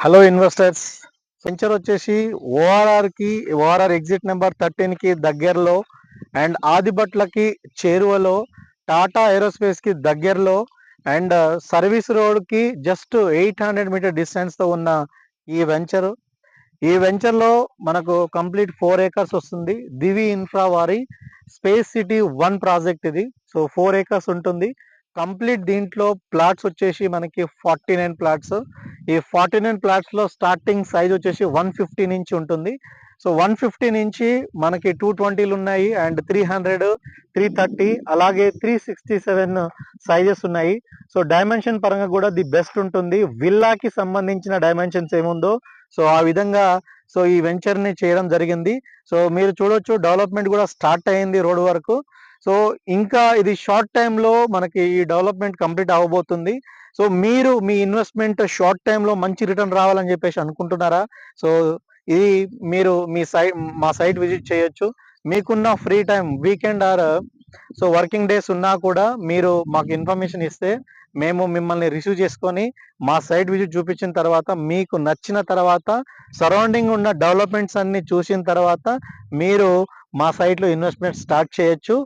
Hello investors. Venture వచ్చేసి ORR exit number 13కి దగ్గరలో and ఆదిబట్లకి చేరువలో, టాటా ఏరోస్పేస్కి దగ్గరలో అండ్ సర్వీస్ రోడ్కి జస్ట్ 800 మీటర్ డిస్టెన్స్తో ఉన్న ఈ వెంచర్. ఈ వెంచర్లో మనకు కంప్లీట్ 4 ఏకర్స్ వస్తుంది. దివి ఇన్ఫ్రా వారి స్పేస్ సిటీ 1 ప్రాజెక్ట్ ఇది. సో 4 ఏకర్స్ ఉంటుంది. కంప్లీట్ దీంట్లో ప్లాట్స్ వచ్చేసి మనకి 49 ప్లాట్స్. ఈ 49 ప్లాట్స్లో స్టార్టింగ్ సైజ్ వచ్చేసి 150 నుంచి ఉంటుంది. సో 150 నుంచి మనకి 220లు ఉన్నాయి అండ్ 300, 330 అలాగే 367 సైజెస్ ఉన్నాయి. సో డైమెన్షన్ పరంగా కూడా ది బెస్ట్ ఉంటుంది. విల్లాకి సంబంధించిన డైమెన్షన్స్ ఏముందో సో ఆ విధంగా సో ఈ వెంచర్ ని చేయడం జరిగింది. సో మీరు చూడొచ్చు, డెవలప్మెంట్ కూడా స్టార్ట్ అయింది రోడ్ వరకు. సో ఇంకా ఇది షార్ట్ టైంలో మనకి ఈ డెవలప్మెంట్ కంప్లీట్ అవ్వబోతుంది. సో మీరు మీ ఇన్వెస్ట్మెంట్ షార్ట్ టైంలో మంచి రిటర్న్ రావాలని చెప్పేసి అనుకుంటున్నారా? సో ఇది మీరు మా సైట్ విజిట్ చేయొచ్చు. మీకున్న free time weekend are so working days ఉన్నా కూడా మీరు మాకు ఇన్ఫర్మేషన్ ఇస్తే మేము మిమ్మల్ని రిసీవ్ చేసుకొని మా సైట్ విజిట్ చూపించిన తర్వాత మీకు నచ్చిన తర్వాత సరౌండింగ్ ఉన్న డెవలప్మెంట్స్ అన్ని చూసిన తర్వాత మీరు మా సైట్లో ఇన్వెస్ట్మెంట్ స్టార్ట్ చేయొచ్చు.